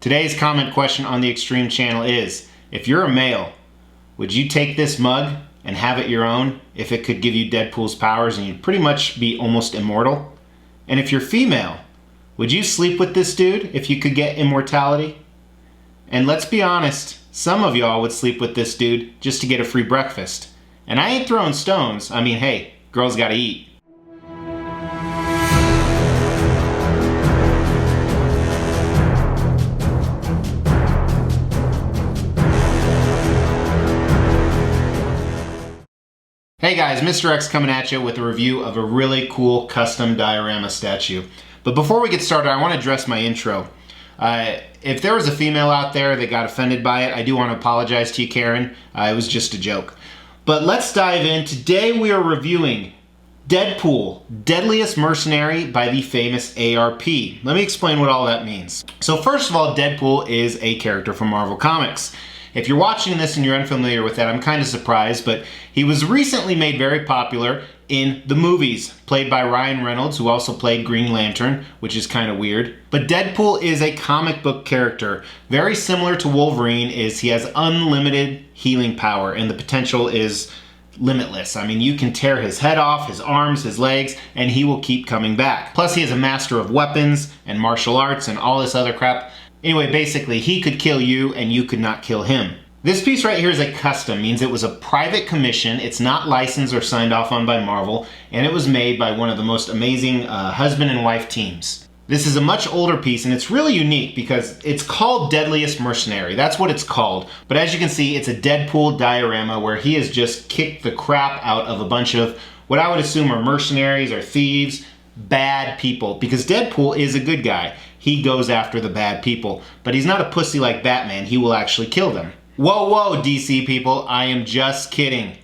Today's comment question on the Extreme channel is, if you're a male, would you take this mug and have it your own if it could give you Deadpool's powers and you'd pretty much be almost immortal? And if you're female, would you sleep with this dude if you could get immortality? And let's be honest, some of y'all would sleep with this dude just to get a free breakfast. And I ain't throwing stones. I mean, hey, girls gotta eat. Hey guys, Mr. X coming at you with a review of a really cool custom diorama statue. But before we get started, I want to address my intro. If there was a female out there that got offended by it, I do want to apologize to you, Karen. It was just a joke. But let's dive in. Today we are reviewing Deadpool, Deadliest Mercenary by the famous ARP. Let me explain what all that means. So first of all, Deadpool is a character from Marvel Comics. If you're watching this and you're unfamiliar with that, I'm kind of surprised, but he was recently made very popular in the movies, played by Ryan Reynolds, who also played Green Lantern, which is kind of weird. But Deadpool is a comic book character. Very similar to Wolverine, is he has unlimited healing power, and the potential is limitless. I mean, you can tear his head off, his arms, his legs, and he will keep coming back. Plus, he is a master of weapons and martial arts and all this other crap. Anyway, basically, he could kill you and you could not kill him. This piece right here is a custom, means it was a private commission. It's not licensed or signed off on by Marvel, and it was made by one of the most amazing husband and wife teams. This is a much older piece, and it's really unique because it's called Deadliest Mercenary. That's what it's called. But as you can see, it's a Deadpool diorama where he has just kicked the crap out of a bunch of what I would assume are mercenaries or thieves, bad people, because Deadpool is a good guy. He goes after the bad people, but he's not a pussy like Batman. He will actually kill them. Whoa, whoa, DC people, I am just kidding.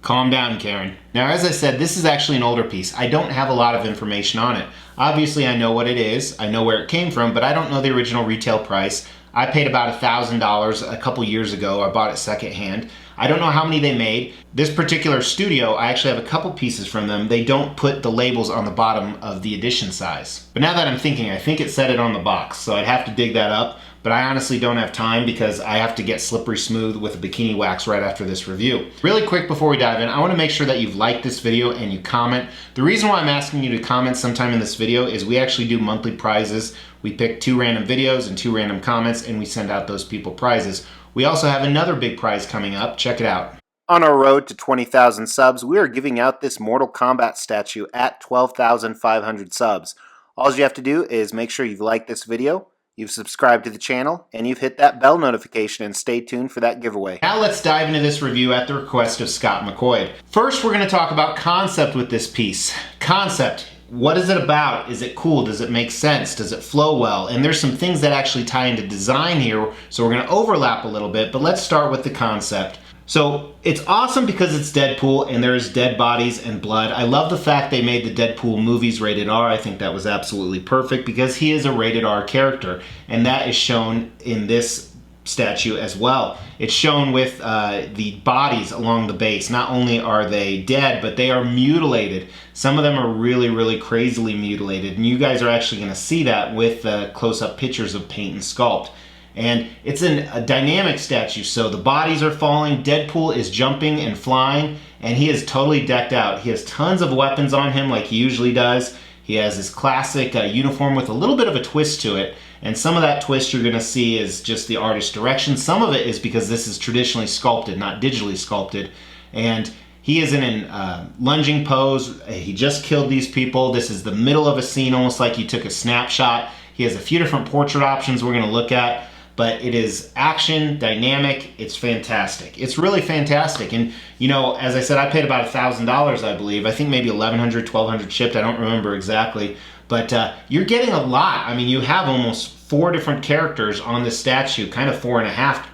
Calm down, Karen. Now, as I said, this is actually an older piece. I don't have a lot of information on it. Obviously, I know what it is. I know where it came from, but I don't know the original retail price. I paid about $1,000 a couple years ago. I bought it secondhand. I don't know how many they made. This particular studio, I actually have a couple pieces from them. They don't put the labels on the bottom of the edition size. But now that I'm thinking, I think it said it on the box, so I'd have to dig that up. But I honestly don't have time because I have to get slippery smooth with a bikini wax right after this review. Really quick before we dive in, I want to make sure that you've liked this video and you comment. The reason why I'm asking you to comment sometime in this video is we actually do monthly prizes. We pick 2 random videos and 2 random comments, and we send out those people prizes. We also have another big prize coming up. Check it out. On our road to 20,000 subs, we are giving out this Mortal Kombat statue at 12,500 subs. All you have to do is make sure you've liked this video, you've subscribed to the channel, and you've hit that bell notification, and stay tuned for that giveaway. Now let's dive into this review at the request of Scott McCoid. First, we're going to talk about concept with this piece. Concept. What is it about? Is it cool? Does it make sense? Does it flow well? And there's some things that actually tie into design here, so we're going to overlap a little bit, but let's start with the concept. So it's awesome because it's Deadpool and there's dead bodies and blood. I love the fact they made the Deadpool movies rated R. I think that was absolutely perfect because he is a rated R character, and that is shown in this statue as well. It's shown with the bodies along the base. Not only are they dead, but they are mutilated. Some of them are really, really crazily mutilated, and you guys are actually going to see that with close-up pictures of paint and sculpt. And it's a dynamic statue, so the bodies are falling, Deadpool is jumping and flying, and he is totally decked out. He has tons of weapons on him like he usually does. He has his classic uniform with a little bit of a twist to it, and some of that twist you're going to see is just the artist's direction. Some of it is because this is traditionally sculpted, not digitally sculpted, and he is in a lunging pose. He just killed these people. This is the middle of a scene, almost like he took a snapshot. He has a few different portrait options we're going to look at, but it is action, dynamic, it's fantastic. It's really fantastic. And, you know, as I said, I paid about $1,000, I believe. I think maybe $1,100, $1,200 shipped. I don't remember exactly. But you're getting a lot. I mean, you have almost 4 different characters on this statue, kind of 4.5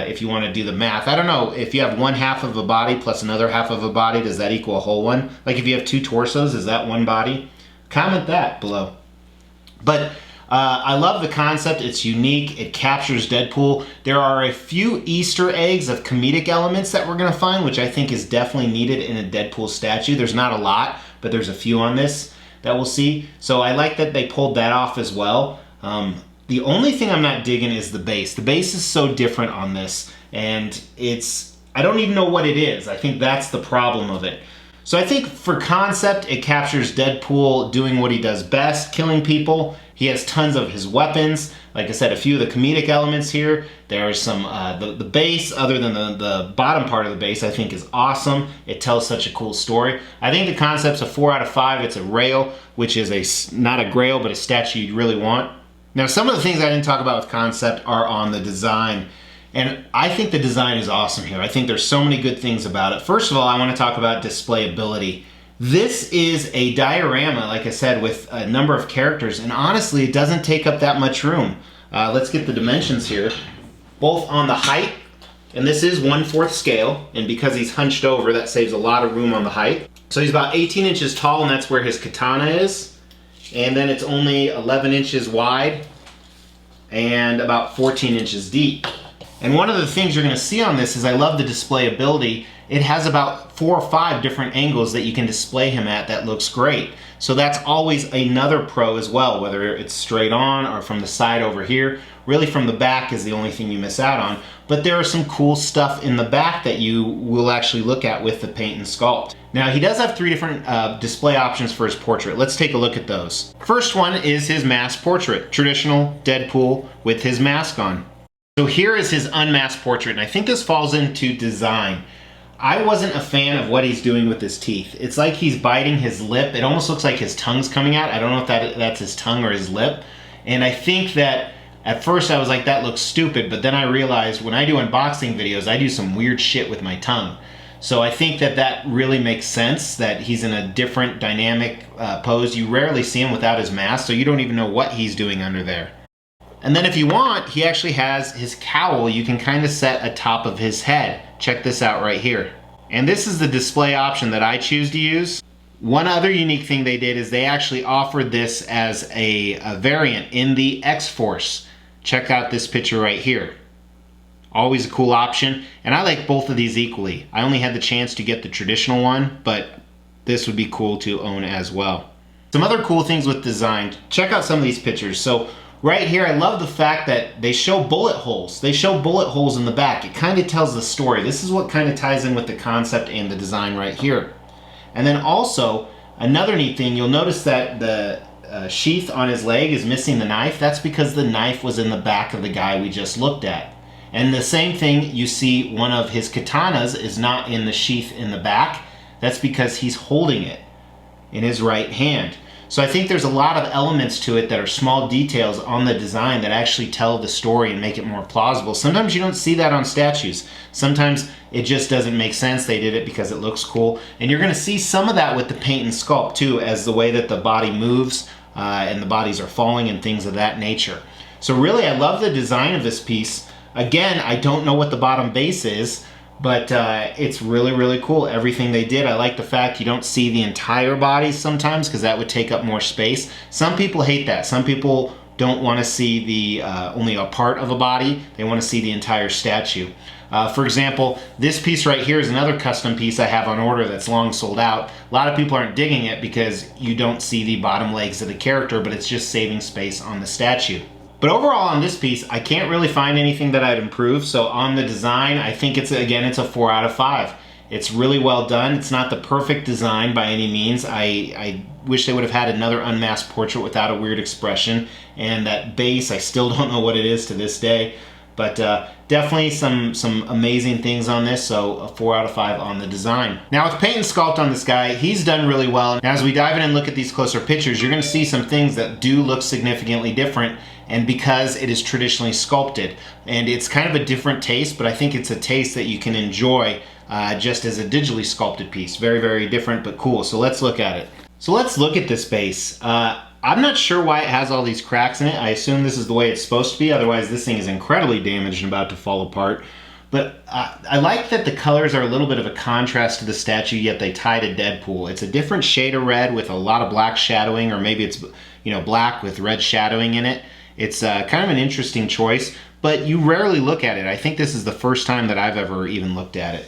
if you want to do the math. I don't know, if you have 1/2 of a body plus another half of a body, does that equal a whole one? Like if you have 2 torsos, is that 1 body? Comment that below. But I love the concept. It's unique. It captures Deadpool. There are a few Easter eggs of comedic elements that we're going to find, which I think is definitely needed in a Deadpool statue. There's not a lot, but there's a few on this that we'll see. So I like that they pulled that off as well. The only thing I'm not digging is the base. The base is so different on this, and I don't even know what it is. I think that's the problem of it. So I think for concept, it captures Deadpool doing what he does best, killing people. He has tons of his weapons. Like I said, a few of the comedic elements here. There's some, the base, other than the bottom part of the base, I think is awesome. It tells such a cool story. I think the concept's a 4 out of 5. It's a rail, which is not a grail, but a statue you'd really want. Now, some of the things I didn't talk about with concept are on the design. And I think the design is awesome here. I think there's so many good things about it. First of all, I want to talk about displayability. This is a diorama, like I said, with a number of characters, and honestly, it doesn't take up that much room. Let's get the dimensions here. Both on the height, and this is 1/4 scale, and because he's hunched over, that saves a lot of room on the height. So he's about 18 inches tall, and that's where his katana is. And then it's only 11 inches wide and about 14 inches deep. And one of the things you're going to see on this is I love the displayability. It has about 4 or 5 different angles that you can display him at that looks great. So that's always another pro as well, whether it's straight on or from the side over here. Really from the back is the only thing you miss out on. But there are some cool stuff in the back that you will actually look at with the paint and sculpt. Now he does have 3 different display options for his portrait. Let's take a look at those. First one is his mask portrait. Traditional Deadpool with his mask on. So here is his unmasked portrait, and I think this falls into design. I wasn't a fan of what he's doing with his teeth. It's like he's biting his lip. It almost looks like his tongue's coming out. I don't know if that's his tongue or his lip. And I think that at first I was like, that looks stupid, but then I realized when I do unboxing videos, I do some weird shit with my tongue. So I think that really makes sense, that he's in a different dynamic pose. You rarely see him without his mask, so you don't even know what he's doing under there. And then if you want, he actually has his cowl you can kind of set atop of his head. Check this out right here. And this is the display option that I choose to use. One other unique thing they did is they actually offered this as a variant in the X-Force. Check out this picture right here. Always a cool option, and I like both of these equally. I only had the chance to get the traditional one, but this would be cool to own as well. Some other cool things with design. Check out some of these pictures. So right here, I love the fact that they show bullet holes. They show bullet holes in the back. It kind of tells the story. This is what kind of ties in with the concept and the design right here. And then also, another neat thing, you'll notice that the sheath on his leg is missing the knife. That's because the knife was in the back of the guy we just looked at. And the same thing, you see one of his katanas is not in the sheath in the back. That's because he's holding it in his right hand. So I think there's a lot of elements to it that are small details on the design that actually tell the story and make it more plausible. Sometimes you don't see that on statues. Sometimes it just doesn't make sense. They did it because it looks cool. And you're going to see some of that with the paint and sculpt too, as the way that the body moves and the bodies are falling and things of that nature. So really, I love the design of this piece. Again, I don't know what the bottom base is, but it's really, really cool, everything they did. I like the fact you don't see the entire body sometimes, because that would take up more space. Some people hate that. Some people don't want to see the only a part of a body. They want to see the entire statue. For example, this piece right here is another custom piece I have on order that's long sold out. A lot of people aren't digging it because you don't see the bottom legs of the character, but it's just saving space on the statue. But overall on this piece, I can't really find anything that I'd improve. So on the design, I think it's a 4 out of 5. It's really well done. It's not the perfect design by any means. I wish they would have had another unmasked portrait without a weird expression. And that base, I still don't know what it is to this day. But definitely some amazing things on this, so a 4 out of 5 on the design. Now with paint and sculpt on this guy, he's done really well. Now as we dive in and look at these closer pictures, you're gonna see some things that do look significantly different, and because it is traditionally sculpted. And it's kind of a different taste, but I think it's a taste that you can enjoy just as a digitally sculpted piece. Very, very different, but cool. So let's look at it. So let's look at this base. I'm not sure why it has all these cracks in it. I assume this is the way it's supposed to be, otherwise this thing is incredibly damaged and about to fall apart. But I like that the colors are a little bit of a contrast to the statue, yet they tie to Deadpool. It's a different shade of red with a lot of black shadowing, or maybe it's black with red shadowing in it. It's kind of an interesting choice, but you rarely look at it. I think this is the first time that I've ever even looked at it.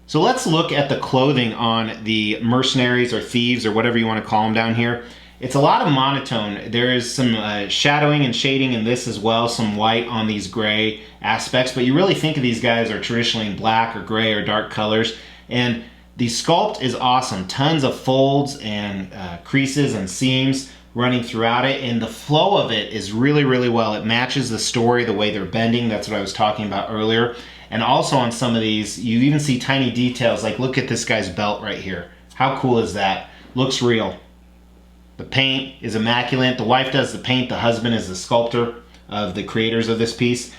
So let's look at the clothing on the mercenaries or thieves or whatever you want to call them down here. It's a lot of monotone. There is some shadowing and shading in this as well, some white on these gray aspects, but you really think of these guys are traditionally in black or gray or dark colors. And the sculpt is awesome. Tons of folds and creases and seams running throughout it, and the flow of it is really, really well. It matches the story, the way they're bending. That's what I was talking about earlier. And also on some of these, you even see tiny details, like look at this guy's belt right here. How cool is that? Looks real. The paint is immaculate. The wife does the paint. The husband is the sculptor of the creators of this piece.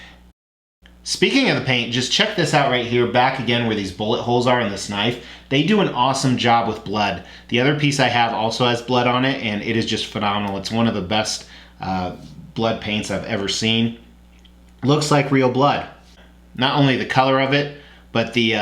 Speaking of the paint, just check this out right here, back again where these bullet holes are in this knife. They do an awesome job with blood. The other piece I have also has blood on it, and it is just phenomenal. It's one of the best blood paints I've ever seen. Looks like real blood. Not only the color of it, but the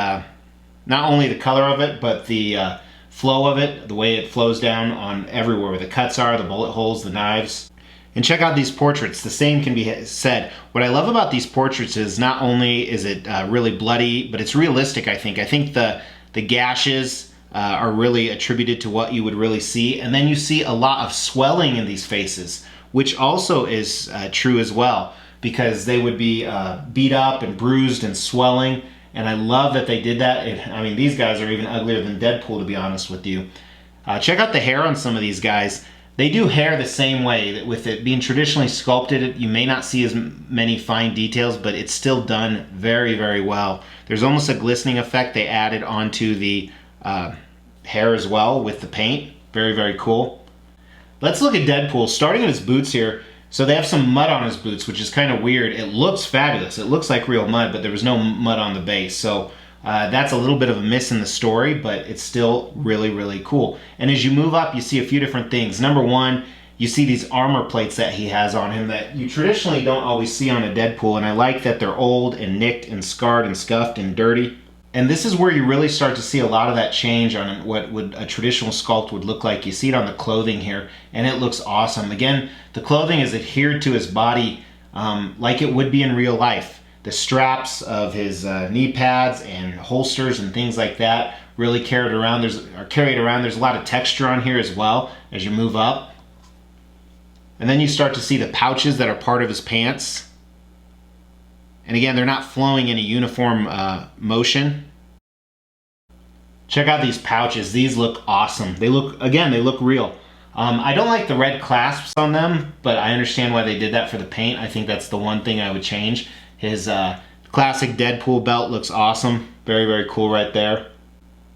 flow of it, the way it flows down on everywhere where the cuts are, the bullet holes, the knives. And check out these portraits. The same can be said. What I love about these portraits is not only is it really bloody, but it's realistic, I think. I think the gashes are really attributed to what you would really see. And then you see a lot of swelling in these faces, which also is true as well, because they would be beat up and bruised and swelling. And I love that they did that. I mean, these guys are even uglier than Deadpool, to be honest with you. Check out the hair on some of these guys. They do hair the same way. With it being traditionally sculpted, you may not see as many fine details, but it's still done very, very well. There's almost a glistening effect they added onto the hair as well with the paint. Very, very cool. Let's look at Deadpool, starting at his boots here. So they have some mud on his boots, which is kind of weird. It looks fabulous. It looks like real mud, but there was no mud on the base. So that's a little bit of a miss in the story, but it's still really, really cool. And as you move up, you see a few different things. Number one, you see these armor plates that he has on him that you traditionally don't always see on a Deadpool, and I like that they're old and nicked and scarred and scuffed and dirty. And this is where you really start to see a lot of that change on what would a traditional sculpt would look like. You see it on the clothing here, and it looks awesome. Again, the clothing is adhered to his body like it would be in real life. The straps of his knee pads and holsters and things like that really carried around. There's a lot of texture on here as well as you move up. And then you start to see the pouches that are part of his pants. And again, they're not flowing in a uniform motion. Check out these pouches. These look awesome. They look real. I don't like the red clasps on them, but I understand why they did that for the paint. I think that's the one thing I would change. His classic Deadpool belt looks awesome. Very, very cool right there.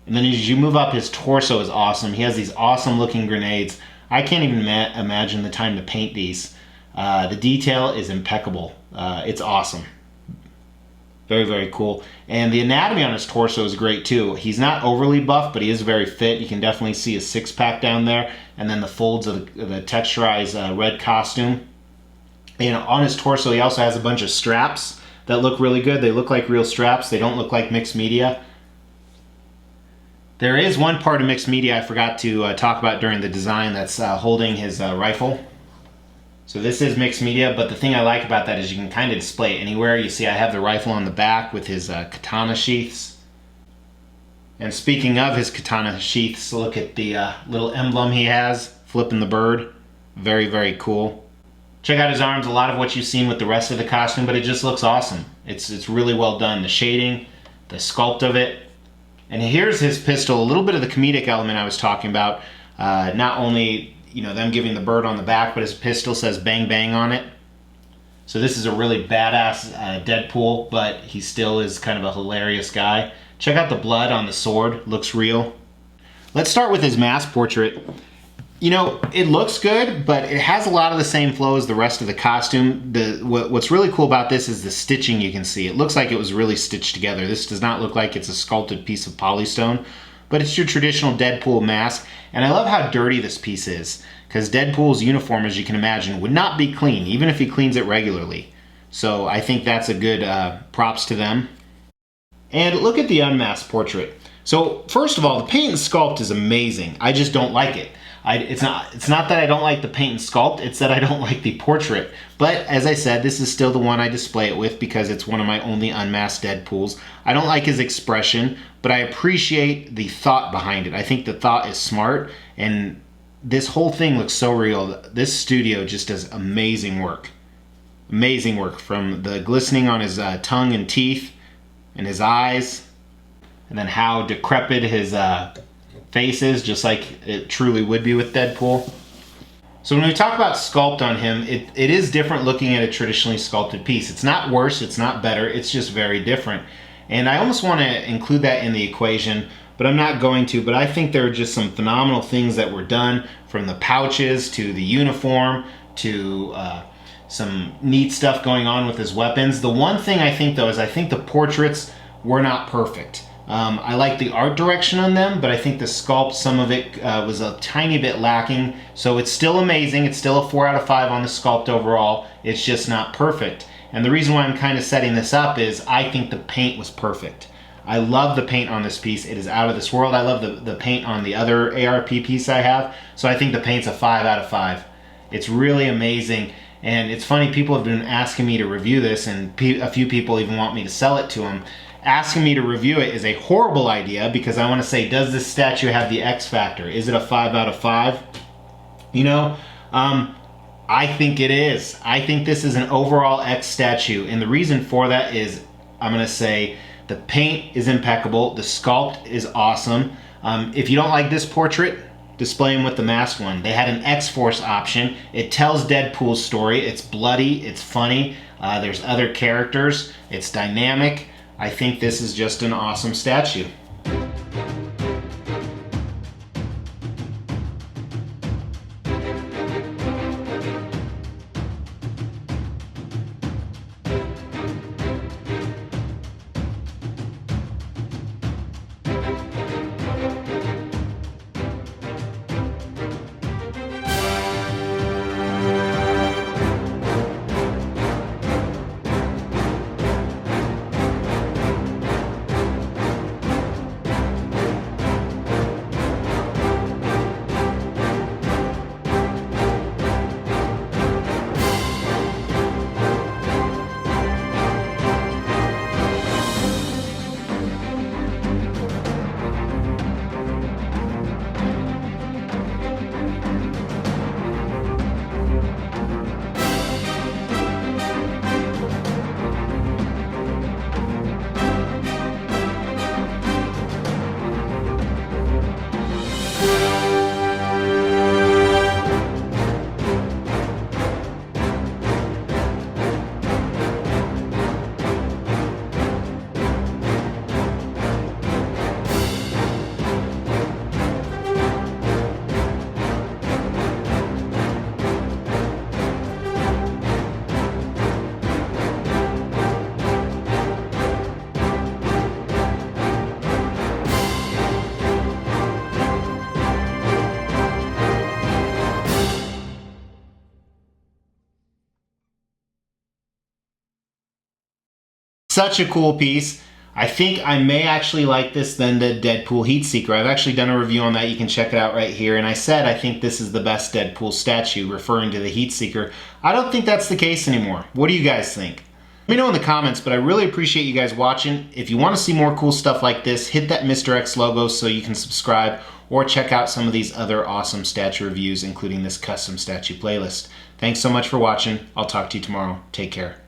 And then as you move up, his torso is awesome. He has these awesome looking grenades. I can't even imagine the time to paint these. The detail is impeccable. It's awesome. Very, very cool. And the anatomy on his torso is great too. He's not overly buff, but he is very fit. You can definitely see his six-pack down there. And then the folds of the texturized red costume. And on his torso, he also has a bunch of straps that look really good. They look like real straps. They don't look like mixed media. There is one part of mixed media I forgot to talk about during the design that's holding his rifle. So this is mixed media, but the thing I like about that is you can kind of display it anywhere. You see I have the rifle on the back with his katana sheaths. And speaking of his katana sheaths, look at the little emblem he has, flipping the bird. Very, very cool. Check out his arms, a lot of what you've seen with the rest of the costume, but it just looks awesome. It's really well done. The shading, the sculpt of it. And here's his pistol, a little bit of the comedic element I was talking about. Not only, them giving the bird on the back, but his pistol says bang bang on it. So this is a really badass Deadpool, but he still is kind of a hilarious guy. Check out the blood on the sword, looks real. Let's start with his mask portrait. It looks good, but it has a lot of the same flow as the rest of the costume. What's really cool about this is the stitching you can see. It looks like it was really stitched together. This does not look like it's a sculpted piece of polystone, but it's your traditional Deadpool mask. And I love how dirty this piece is, because Deadpool's uniform, as you can imagine, would not be clean, even if he cleans it regularly. So I think that's a good props to them. And look at the unmasked portrait. So first of all, the paint and sculpt is amazing. I just don't like it. It's not that I don't like the paint and sculpt, it's that I don't like the portrait. But as I said, this is still the one I display it with because it's one of my only unmasked Deadpools. I don't like his expression, but I appreciate the thought behind it. I think the thought is smart, and this whole thing looks so real. This studio just does amazing work. Amazing work, from the glistening on his tongue and teeth and his eyes, and then how decrepit his face is, just like it truly would be with Deadpool. So when we talk about sculpt on him, it is different looking at a traditionally sculpted piece. It's not worse, it's not better, it's just very different. And I almost want to include that in the equation, but I'm not going to. But I think there are just some phenomenal things that were done, from the pouches to the uniform to some neat stuff going on with his weapons. The one thing I think though is I think the portraits were not perfect. I like the art direction on them, but I think the sculpt, some of it was a tiny bit lacking. So it's still amazing. It's still a 4 out of 5 on the sculpt overall. It's just not perfect. And the reason why I'm kind of setting this up is I think the paint was perfect. I love the paint on this piece. It is out of this world. I love the paint on the other ARP piece I have. So I think the paint's a 5 out of 5. It's really amazing. And it's funny, people have been asking me to review this, and a few people even want me to sell it to them. Asking me to review it is a horrible idea, because I want to say, does this statue have the X factor? Is it a 5 out of 5? You know, I think it is. I think this is an overall X statue, and the reason for that is, I'm going to say, the paint is impeccable, the sculpt is awesome. If you don't like this portrait, display him with the masked one. They had an X-Force option. It tells Deadpool's story. It's bloody, it's funny, there's other characters, it's dynamic. I think this is just an awesome statue. Such a cool piece. I think I may actually like this than the Deadpool Heat Seeker. I've actually done a review on that. You can check it out right here. And I said I think this is the best Deadpool statue, referring to the Heat Seeker. I don't think that's the case anymore. What do you guys think? Let me know in the comments, but I really appreciate you guys watching. If you want to see more cool stuff like this, hit that Mr. X logo so you can subscribe, or check out some of these other awesome statue reviews, including this custom statue playlist. Thanks so much for watching. I'll talk to you tomorrow. Take care.